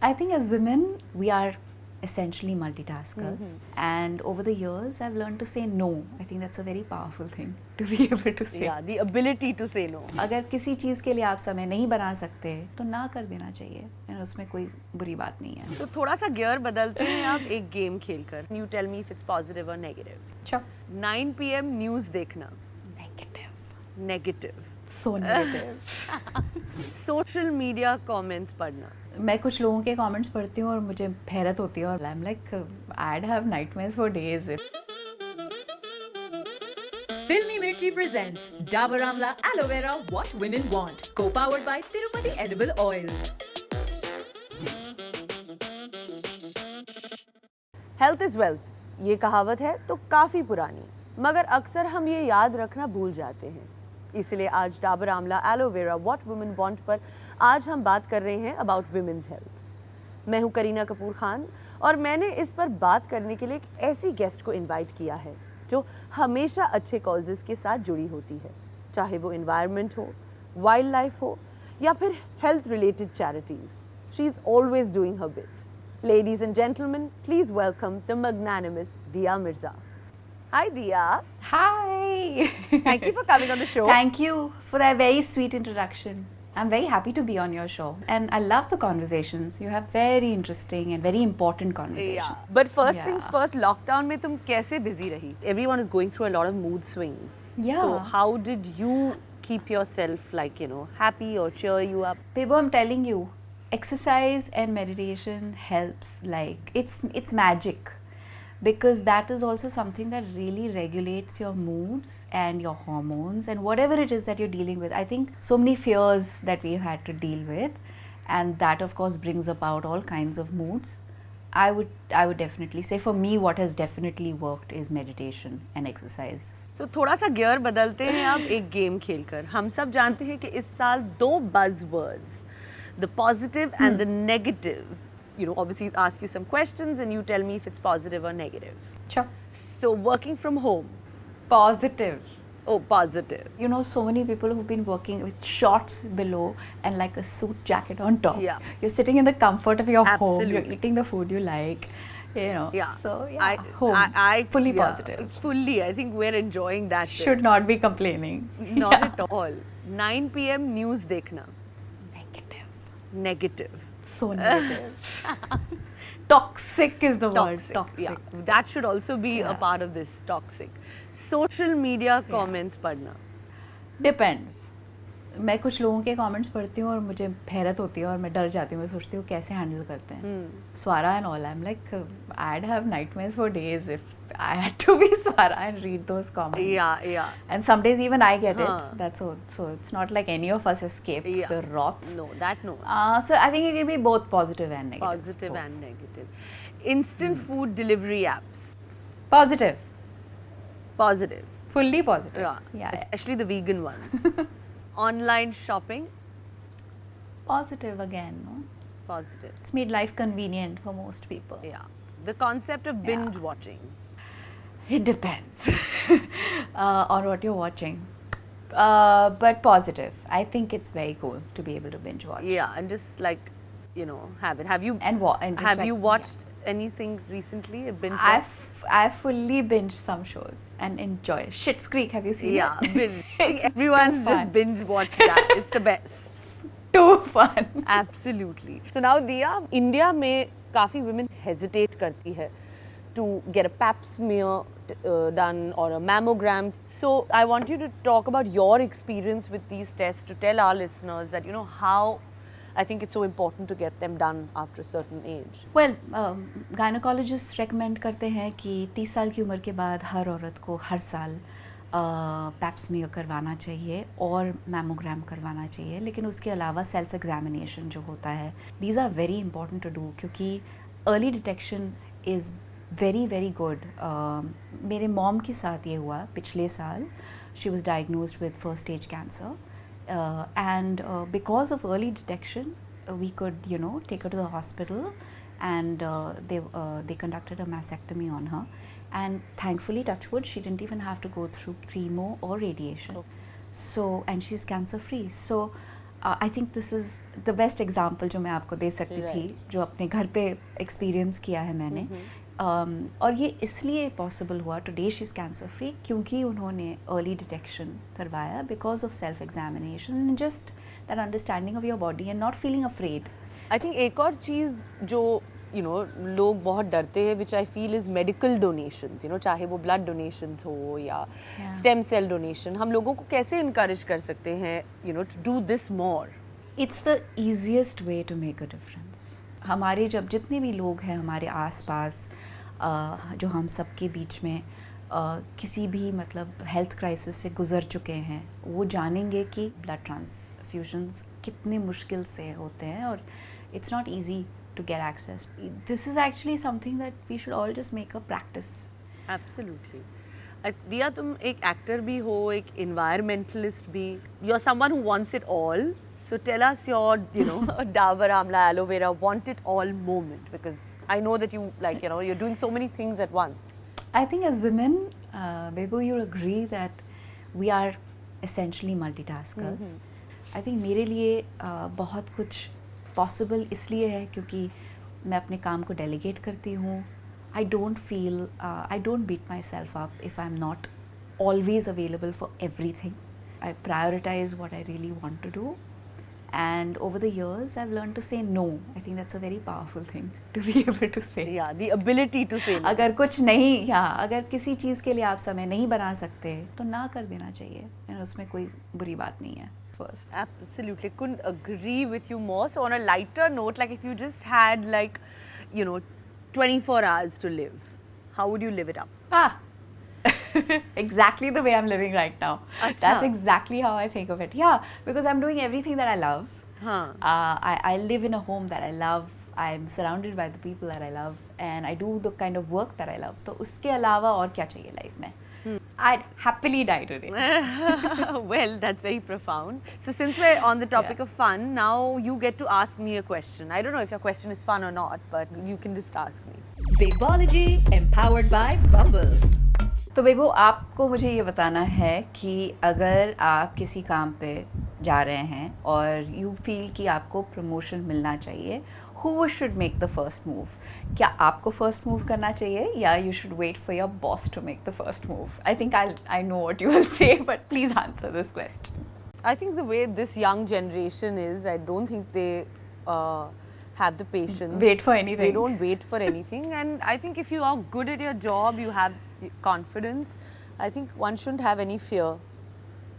I think as women, we are essentially multitaskers. And over the years, I've learned to say no. I think that's a very powerful thing to be able to say. Yeah, the ability to say no. अगर किसी चीज़ के लिए आप समय नहीं बना सकते तो ना कर देना चाहिए, and उसमें कोई बुरी बात नहीं है. So थोड़ा सा गियर बदलते हैं आप एक गेम खेलकर. You tell me if it's positive or negative. Sure. 9 PM news देखना. Negative. Negative. So negative. Social media comments पढ़ना. मैं कुछ लोगों के कमेंट्स पढ़ती हूँ और मुझे हैरत होती है और I am like I'd have nightmares for days if Filmy Mirchi presents Dabur Amla Aloe Vera What Women Want, co-powered by Tirupati Edible Oils. Health is wealth, ये कहावत है तो काफ़ी पुरानी, मगर अक्सर हम ये याद रखना भूल जाते हैं. इसलिए आज डाबर आंवला एलोवेरा व्हाट वुमेन वांट पर आज हम बात कर रहे हैं अबाउट वुमेन्स हेल्थ. मैं हूं करीना कपूर खान और मैंने इस पर बात करने के लिए एक ऐसी गेस्ट को इनवाइट किया है जो हमेशा अच्छे कॉजेज़ के साथ जुड़ी होती है, चाहे वो एनवायरनमेंट हो, वाइल्ड लाइफ हो या फिर health related charities. She is always doing her bit. Ladies and gentlemen, please welcome the magnanimous Diya Mirza. Hi Diya. Hi. Thank you for coming on the show. Thank you for that very sweet introduction. I'm very happy to be on your show and I love the conversations. You have very interesting and very important conversations. Yeah. But first Yeah. things first, lockdown में तुम कैसे busy रही? Everyone is going through a lot of mood swings. Yeah. So how did you keep yourself like, happy or cheer you up? Bebo, I'm telling you, exercise and meditation helps. Like it's magic, because that is also something that really regulates your moods and your hormones and whatever it is that you're dealing with. I think so many fears that we've had to deal with, and that of course brings about all kinds of moods. I would definitely say for me what has definitely worked is meditation and exercise. So थोड़ा सा gear बदलते हैं आप एक game खेलकर. हम सब जानते हैं कि इस साल 2 buzzwords, the positive and the negative. Obviously ask you some questions and you tell me if it's positive or negative. Sure. So working from home. Positive. Oh, positive. So many people who've been working with shorts below and like a suit jacket on top. Yeah. You're sitting in the comfort of your home. Absolutely. You're eating the food you like. Yeah. So yeah, home. I fully yeah, positive. Fully. I think we're enjoying that. Should not be complaining. Not at all. 9 PM news देखना. Negative. Negative. So negative. Toxic is the word. Toxic. Yeah. That should also be a part of this. Toxic. Social media comments पढ़ना. Depends. मैं कुछ लोगों के comments पढ़ती हूँ और मुझे हैरत होती है और मैं डर जाती हूँ. मैं सोचती हूँ कैसे हैंडल करते हैं. Swara and all. I'm like, I'd have nightmares for days if I had to be Swara and read those comments. Yeah. And some days even I get Huh. it. That's all. So it's not like any of us escape Yeah. the wrath. No, that no. So I think it will be both positive and negative. Positive Both. and negative. Instant food delivery apps. Positive. Positive. Fully positive. Yeah. Especially the vegan ones. Online shopping. Positive again, no? Positive. It's made life convenient for most people. Yeah. The concept of binge watching. It depends on what you're watching. But positive. I think it's very cool to be able to binge watch. Yeah, and just like, have it. Have you And just have like- you watched anything recently? A binge watch? I've fully binged some shows and enjoyed. Schitt's Creek, have you seen Yeah, it? binge. It's Everyone's too just fun. binge watched that. It's the best. Too fun. Absolutely. So now Diya, India में काफ़ी women hesitate करती है to get a pap smear done or a mammogram. So I want you to talk about your experience with these tests to tell our listeners that how I think it's so important to get them done after a certain age. Well, gynecologists recommend करते हैं कि 30 साल की उम्र के बाद हर औरत को हर साल पैप स्मीयर करवाना चाहिए और मैमोग्राम करवाना चाहिए. लेकिन उसके अलावा सेल्फ एग्जामिनेशन जो होता है, these are very important to do, क्योंकि early detection is very very good. मेरे मॉम के साथ ये हुआ पिछले साल. She was diagnosed with first stage cancer. And because of early detection, we could, take her to the hospital, and they conducted a mastectomy on her. And thankfully, touch wood, she didn't even have to go through chemo or radiation. Okay. So, and she's cancer free. So, I think this is the best example जो मैं आपको दे सकती थी, Right. जो अपने घर पे experience किया है मैंने. और ये इसलिए पॉसिबल हुआ, today she is cancer free, क्योंकि उन्होंने अर्ली डिटेक्शन करवाया because of self examination, just that understanding of your body and not feeling afraid. I think एक और चीज़ जो लोग बहुत डरते हैं, which I feel is medical donations, चाहे वो ब्लड डोनेशंस हो या स्टेम सेल डोनेशन. हम लोगों को कैसे इनकरेज कर सकते हैं to do this more? It's the easiest way to make a difference. हमारे जब जितने भी लोग हैं हमारे आसपास, जो हम सबके बीच में किसी भी मतलब हेल्थ क्राइसिस से गुज़र चुके हैं, वो जानेंगे कि ब्लड ट्रांसफ्यूजन्स कितने मुश्किल से होते हैं और it's not easy to get access. This is actually something that we should all just make a practice. Absolutely. Dia, तुम एक एक्टर भी हो, एक इन्वायरमेंटलिस्ट भी. You are someone who wants it all. So tell us your Dabur amla aloe vera want it all moment, because I know that you you're doing so many things at once. I think as women, Bebo, you agree that we are essentially multitaskers. I think मेरे लिए बहुत कुछ possible इसलिए है क्योंकि मैं अपने काम को डेलीगेट करती हूँ. I don't beat myself up if I am not always available for everything. I prioritise what I really want to do, and over the years I've learned to say no. I think that's a very powerful thing to be able to say. Yeah, the ability to say no. अगर कुछ नहीं, या अगर किसी चीज़ के लिए आप समय नहीं बना सकते तो ना कर देना चाहिए, and उसमें कोई बुरी बात नहीं है. First. Absolutely, couldn't agree with you more. So on a lighter note, like if you just had 24 hours to live, how would you live it up? Exactly the way I'm living right now. Acha. That's exactly how I think of it. Yeah, because I'm doing everything that I love. I live in a home that I love. I'm surrounded by the people that I love, and I do the kind of work that I love. तो उसके अलावा और क्या चाहिए life में? I'd happily die today. Well, that's very profound. So since we're on the topic of fun, now you get to ask me a question. I don't know if your question is fun or not, but you can just ask me. Babology, empowered by Bumble. तो बेबो, आपको मुझे ये बताना है कि अगर आप किसी काम पे जा रहे हैं और यू फील कि आपको प्रमोशन मिलना चाहिए, who should make the first move? क्या आपको first move करना चाहिए या you should wait for your boss to make the first move? I think I know what you will say, but please answer this question. I think the way this young generation is, I don't think they have the patience. Wait for anything. They don't wait for anything. And I think if you are good at your job, you have confidence, I think one shouldn't have any fear.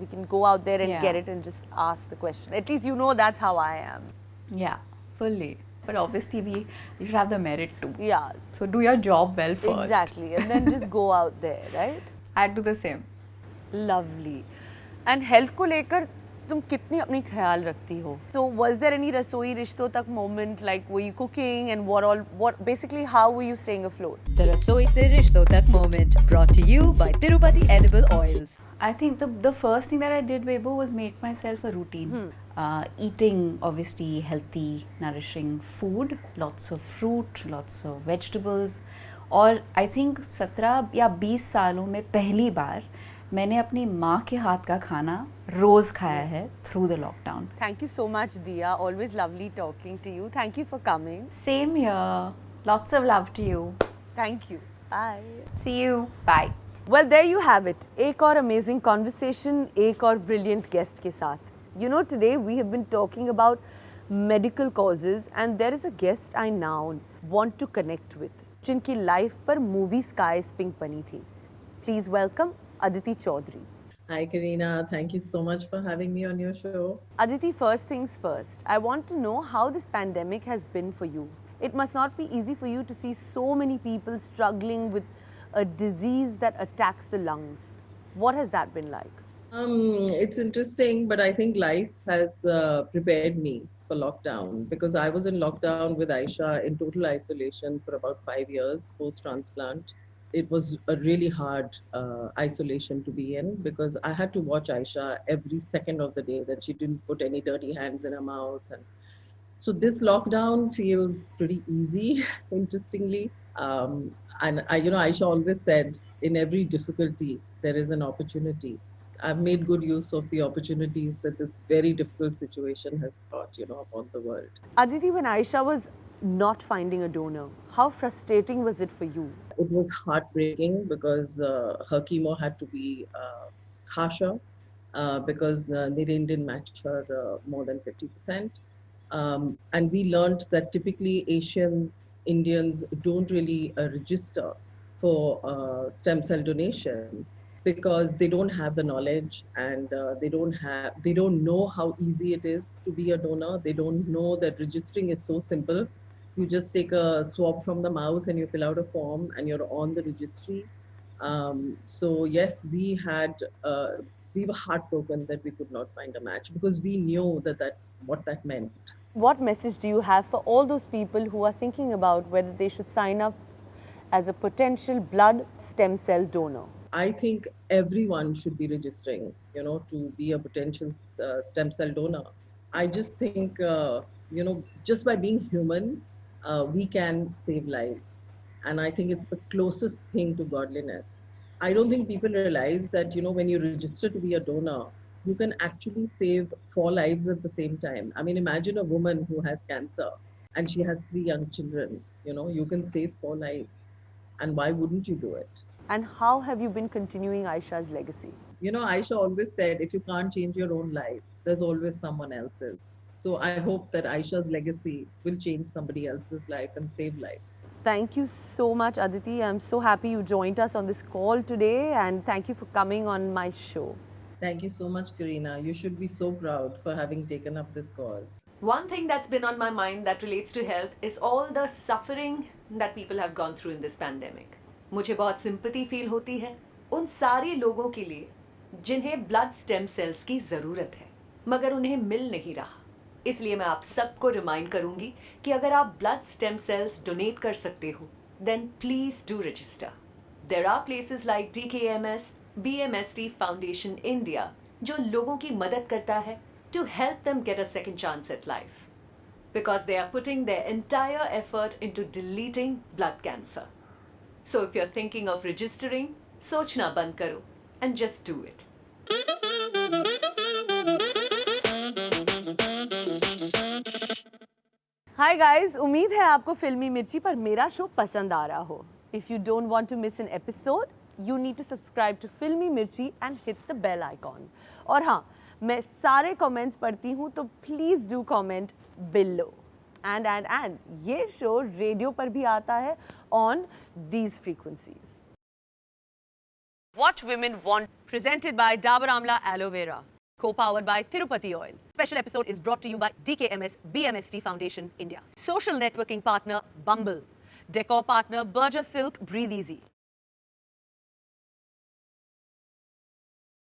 We can go out there and get it and just ask the question. At least you know that's how I am. Yeah, fully. But obviously you should have the merit too. Yeah. So do your job well first. Exactly. And then just go out there, right? I'd do the same. Lovely. And health को लेकर तुम कितनी अपनी ख्याल रखती हो? So was there any रसोई रिश्तों तक moment, like were you cooking and what basically how were you staying afloat? The Rasoi Se Rishtho Tak moment, brought to you by Tirupati Edible Oils. I think the first thing that I did, Bebo, was make myself a routine. Eating obviously healthy, nourishing food, lots of fruit, lots of vegetables. और I think 17 या 20 सालों में पहली बार मैंने अपनी माँ के हाथ का खाना रोज़ खाया है through the lockdown. Thank you so much, Diya. Always lovely talking to you. Thank you for coming. Same here. Lots of love to you. Thank you. Bye. See you. Bye. Well, there you have it. एक और amazing conversation, एक और brilliant guest के साथ. You know, today we have been talking about medical causes, and there is a guest I now want to connect with, जिनकी life पर movie sky pink बनी थी. Please welcome Aditi Chaudhary. Hi Karina, thank you so much for having me on your show. Aditi, first things first, I want to know how this pandemic has been for you. It must not be easy for you to see so many people struggling with a disease that attacks the lungs. What has that been like? It's interesting, but I think life has prepared me for lockdown, because I was in lockdown with Aisha in total isolation for about 5 years post-transplant. It was a really hard isolation to be in, because I had to watch Aisha every second of the day that she didn't put any dirty hands in her mouth. And so this lockdown feels pretty easy, interestingly. And Aisha always said, in every difficulty, there is an opportunity. I've made good use of the opportunities that this very difficult situation has brought, upon the world. Aditi, when Aisha was not finding a donor, how frustrating was it for you? It was heartbreaking because her chemo had to be harsher because Niren didn't match her more than 50%. And we learned that typically Asians, Indians don't really register for stem cell donation because they don't have the knowledge and they don't know how easy it is to be a donor. They don't know that registering is so simple. You just take a swab from the mouth and you fill out a form and you're on the registry. So yes, we were heartbroken that we could not find a match because we knew that what that meant. What message do you have for all those people who are thinking about whether they should sign up as a potential blood stem cell donor? I think everyone should be registering, to be a potential stem cell donor. I just think, just by being human, we can save lives. And I think it's the closest thing to godliness. I don't think people realize that, when you register to be a donor, you can actually save 4 lives at the same time. I mean, imagine a woman who has cancer and she has 3 young children, you can save 4 lives. And why wouldn't you do it? And how have you been continuing Aisha's legacy? Aisha always said, if you can't change your own life, there's always someone else's. So I hope that Aisha's legacy will change somebody else's life and save lives. Thank you so much, Aditi. I'm so happy you joined us on this call today, and thank you for coming on my show. Thank you so much, Karina. You should be so proud for having taken up this cause. One thing that's been on my mind that relates to health is all the suffering that people have gone through in this pandemic. मुझे बहुत sympathy feel होती है उन सारे लोगों के लिए जिन्हें ब्लड स्टेम सेल्स की ज़रूरत है मगर उन्हें मिल नहीं रहा. इसलिए मैं आप सबको रिमाइंड करूंगी कि अगर आप ब्लड स्टेम सेल्स डोनेट कर सकते हो then please do register. There are places like DKMS, BMST foundation India जो लोगों की मदद करता है to help them get a second chance at life because they are putting their entire effort into deleting blood cancer. So if you're thinking of registering, sochna band karo and just do it. Hi guys, उम्मीद है आपको फिल्मी मिर्ची पर मेरा show पसंद आ रहा हो. If you don't want to miss an episode, you need to subscribe to फिल्मी मिर्ची and hit the bell icon. और हाँ, मैं सारे कमेंट्स पढ़ती हूँ तो please do comment below. And ये शो रेडियो पर भी आता है on these frequencies. What Women Want, presented by Dabur Amla Aloe Vera, co-powered by Tirupati Oil. Special episode is brought to you by DKMS BMST Foundation India. Social networking partner Bumble. Decor partner Burgess Silk Breathe Easy.